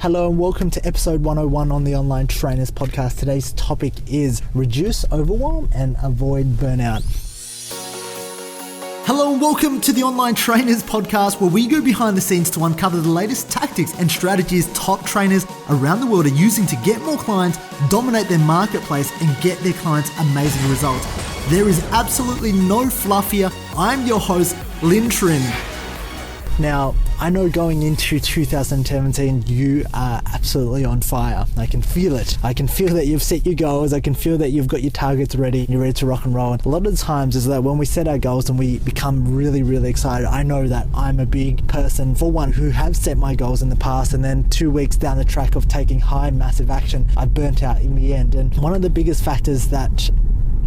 Hello and welcome to episode 101 on the Online Trainers Podcast. Today's topic is reduce overwhelm and avoid burnout. Hello and welcome to the Online Trainers Podcast, where we go behind the scenes to uncover the latest tactics and strategies top trainers around the world are using to get more clients, dominate their marketplace, and get their clients amazing results. There is absolutely no fluff here. I'm your host, Lynn Trin. Now, I know going into 2017, you are absolutely on fire. I can feel it. I can feel that you've set your goals. I can feel that you've got your targets ready. You're ready to rock and roll. And a lot of the times is that when we set our goals and we become really, really excited, I know that I'm a big person, for one, who have set my goals in the past, and then 2 weeks down the track of taking high, massive action, I burnt out in the end. And one of the biggest factors that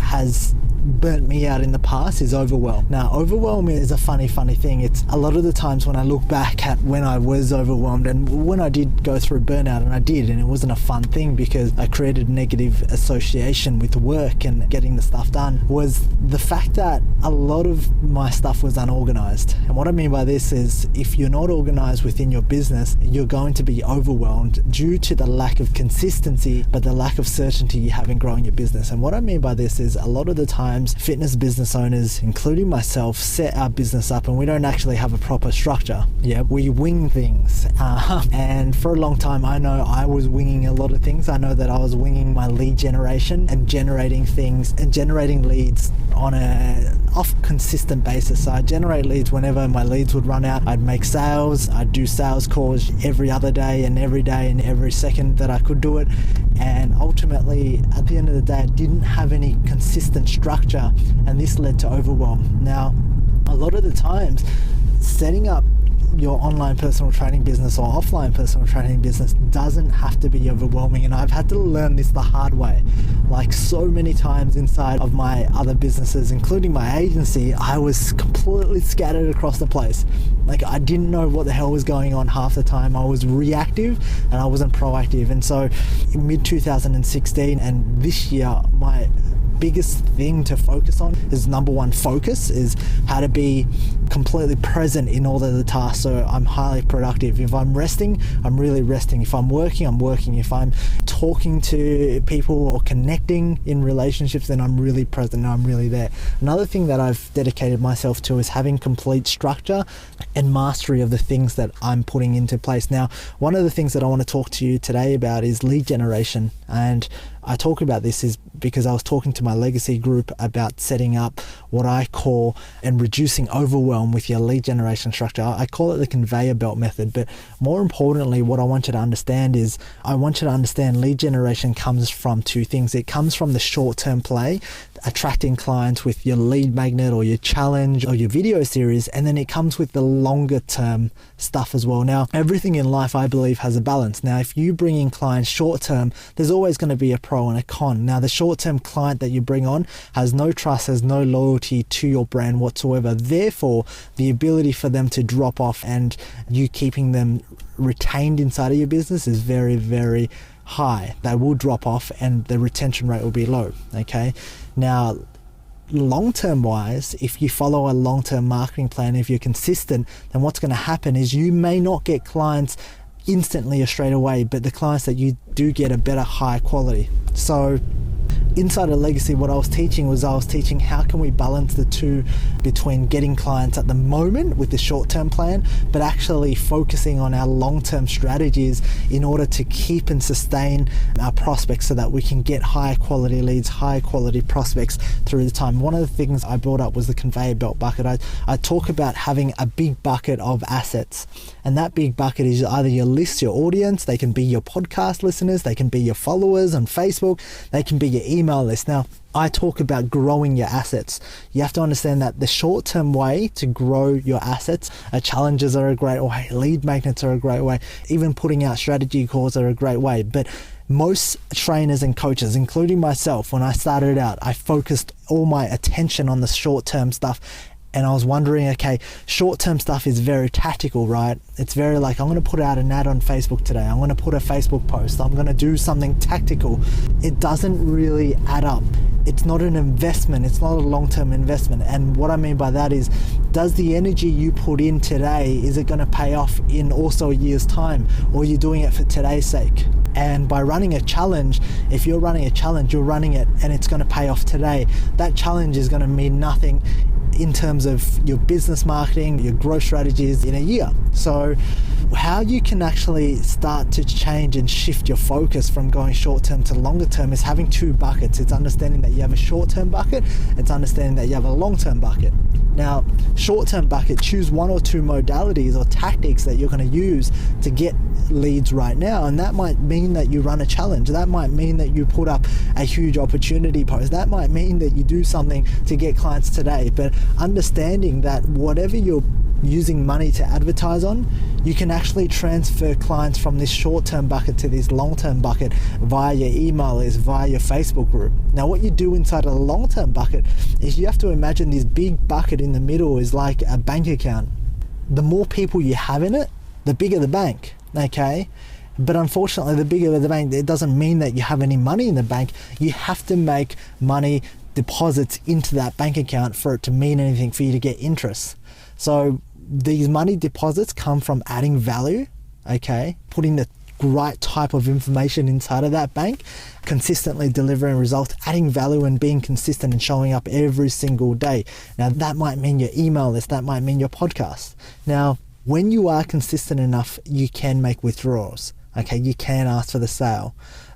has burnt me out in the past is overwhelm. Now, overwhelm is a funny thing. It's a lot of the times when I look back at when I was overwhelmed and when I did go through burnout, and I did, and it wasn't a fun thing because I created negative association with work and getting the stuff done, was the fact that a lot of my stuff was unorganized. And what I mean by this is, if you're not organized within your business, you're going to be overwhelmed due to the lack of consistency, but the lack of certainty you have in growing your business. And what I mean by this is, a lot of the times fitness business owners, including myself, set our business up and we don't actually have a proper structure. Yeah, we wing things. And for a long time, I know I was winging a lot of things. I know that I was winging my lead generation and generating things and generating leads on a consistent basis. So I'd generate leads whenever my leads would run out. I'd make sales. I'd do sales calls every other day and every second that I could do it. And ultimately, at the end of the day, I didn't have any consistent structure, and this led to overwhelm. Now, a lot of the times, setting up your online personal training business or offline personal training business doesn't have to be overwhelming, and I've had to learn this the hard way. Like so many times inside of my other businesses, including my agency, I was completely scattered across the place. Like, I didn't know what the hell was going on half the time. I was reactive and I wasn't proactive. And so in mid-2016 and this year, my biggest thing to focus on is, number one, focus, is how to be completely present in all of the tasks, so I'm highly productive. If I'm resting, I'm really resting. If I'm working, I'm working. If I'm talking to people or connecting in relationships, then I'm really present and I'm really there. Another thing that I've dedicated myself to is having complete structure and mastery of the things that I'm putting into place. Now, one of the things that I want to talk to you today about is lead generation, and I talk about this is because I was talking to my legacy group about setting up what I call and reducing overwhelm with your lead generation structure. I call it the conveyor belt method, but more importantly, what I want you to understand is, I want you to understand lead generation comes from two things. It comes from the short-term play, attracting clients with your lead magnet or your challenge or your video series, and then it comes with the longer term stuff as well. Now, everything in life, I believe, has a balance. Now, if you bring in clients short term, there's always going to be a pro and a con. Now, the short term client that you bring on has no trust, has no loyalty to your brand whatsoever. Therefore, the ability for them to drop off and you keeping them retained inside of your business is very, very high. They will drop off and the retention rate will be low. Okay. Now, long-term wise, if you follow a long-term marketing plan, if you're consistent, then what's going to happen is you may not get clients instantly or straight away, but the clients that you do get are better, high quality. So inside of Legacy, what I was teaching how can we balance the two between getting clients at the moment with the short-term plan, but actually focusing on our long-term strategies in order to keep and sustain our prospects so that we can get high quality leads, high quality prospects through the time. One of the things I brought up was the conveyor belt bucket. I talk about having a big bucket of assets, and that big bucket is either your list, your audience, they can be your podcast listeners, they can be your followers on Facebook, they can be your email list. Now, I talk about growing your assets. You have to understand that the short-term way to grow your assets, challenges are a great way, lead magnets are a great way, even putting out strategy calls are a great way. But most trainers and coaches, including myself, when I started out, I focused all my attention on the short-term stuff. And I was wondering, okay, short-term stuff is very tactical, right? It's very like, I'm going to put out an ad on Facebook today. I'm going to put a Facebook post. I'm going to do something tactical. It doesn't really add up. it's not an investment. It's not a long-term investment. And what I mean by that is, does the energy you put in today, is it going to pay off in also a year's time, or are you doing it for today's sake? And by running a challenge, if you're running a challenge, you're running it and it's going to pay off today. That challenge is going to mean nothing in terms of your business marketing, your growth strategies in a year. So how you can actually start to change and shift your focus from going short term to longer term is having two buckets. It's understanding that you have a short term bucket. It's understanding that you have a long term bucket. Now, short term bucket, choose one or two modalities or tactics that you're going to use to get leads right now. And that might mean that you run a challenge. That might mean that you put up a huge opportunity post. That might mean that you do something to get clients today. But understanding that whatever you're using money to advertise on, you can actually transfer clients from this short-term bucket to this long-term bucket via your email list, via your Facebook group. Now, what you do inside a long-term bucket is you have to imagine this big bucket in the middle is like a bank account. The more people you have in it, the bigger the bank, okay? But unfortunately, the bigger the bank, it doesn't mean that you have any money in the bank. You have to make money deposits into that bank account for it to mean anything, for you to get interest. So these money deposits come from adding value, okay? Putting the right type of information inside of that bank, consistently delivering results, adding value and being consistent and showing up every single day. Now, that might mean your email list, that might mean your podcast. Now, when you are consistent enough, you can make withdrawals, okay? You can ask for the sale.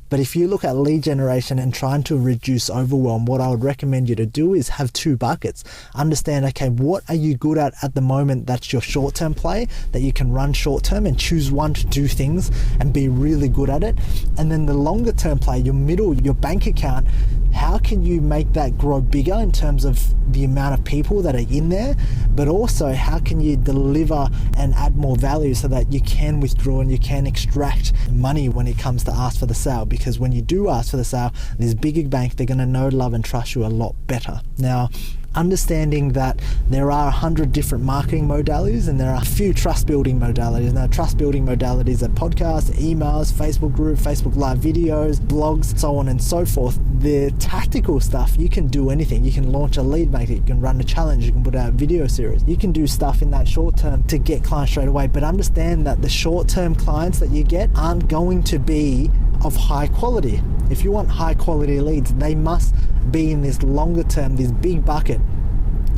But if you look at lead generation and trying to reduce overwhelm, what I would recommend you to do is have two buckets. Understand, okay, what are you good at the moment that's your short-term play, that you can run short-term, and choose one to do things and be really good at it. And then the longer-term play, your middle, your bank account, how can you make that grow bigger in terms of the amount of people that are in there, but also how can you deliver and add more value so that you can withdraw and you can extract money when it comes to ask for the sale. Because when you do ask for the sale, this bigger bank, they're going to know, love and trust you a lot better. Now, understanding that there are 100 different marketing modalities and there are a few trust building modalities. Now, trust building modalities are podcasts, emails, Facebook group, Facebook live videos, blogs, so on and so forth. The tactical stuff, you can do anything. You can launch a lead magnet, you can run a challenge, you can put out a video series. You can do stuff in that short term to get clients straight away, but understand that the short term clients that you get aren't going to be of high quality. If you want high quality leads, they must be in this longer term, this big bucket.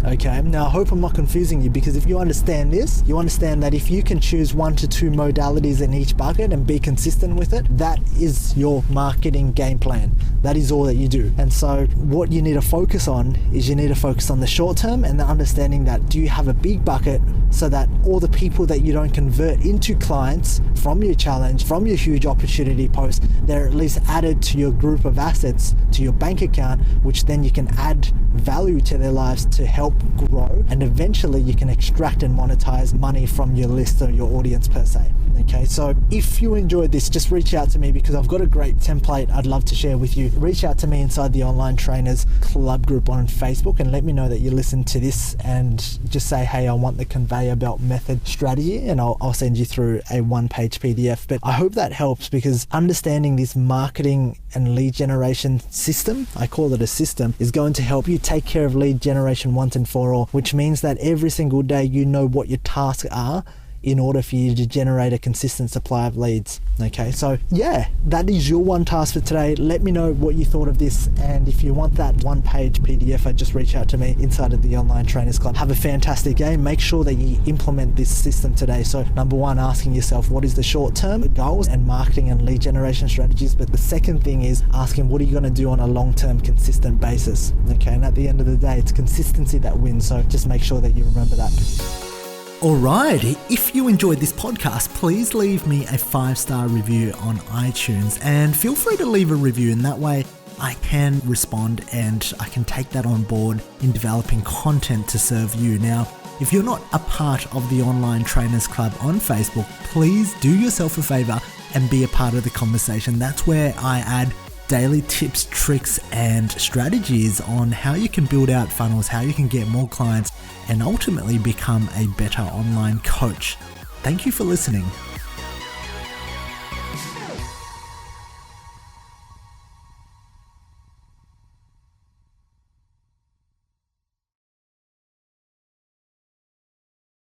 Okay, now I hope I'm not confusing you, because if you understand this, you understand that if you can choose 1 to 2 modalities in each bucket and be consistent with it, that is your marketing game plan. That is all that you do. And so what you need to focus on is you need to focus on the short term and the understanding that, do you have a big bucket so that all the people that you don't convert into clients from your challenge, from your huge opportunity post, they're at least added to your group of assets, to your bank account, which then you can add value to their lives to help grow, and eventually you can extract and monetize money from your list or your audience per se. Okay, so if you enjoyed this, just reach out to me, because I've got a great template I'd love to share with you. Reach out to me inside the Online Trainers Club group on Facebook and let me know that you listened to this, and just say, hey, I want the conveyor belt method strategy, and I'll send you through a 1-page PDF. But I hope that helps, because understanding this marketing and lead generation system, I call it a system, is going to help you take care of lead generation once and for all, which means that every single day you know what your tasks are in order for you to generate a consistent supply of leads. Okay, so yeah, that is your one task for today. Let me know what you thought of this, and if you want that 1-page PDF, just reach out to me inside of the Online Trainers Club. Have a fantastic day. Make sure that you implement this system today. So number 1, asking yourself, what is the short-term goals and marketing and lead generation strategies? But the second thing is asking, what are you going to do on a long-term consistent basis? Okay, and at the end of the day, it's consistency that wins. So just make sure that you remember that. Alright, if you enjoyed this podcast, please leave me a 5-star review on iTunes, and feel free to leave a review, and that way I can respond and I can take that on board in developing content to serve you. Now, if you're not a part of the Online Trainers Club on Facebook, please do yourself a favor and be a part of the conversation. That's where I add daily tips, tricks, and strategies on how you can build out funnels, how you can get more clients, and ultimately become a better online coach. Thank you for listening.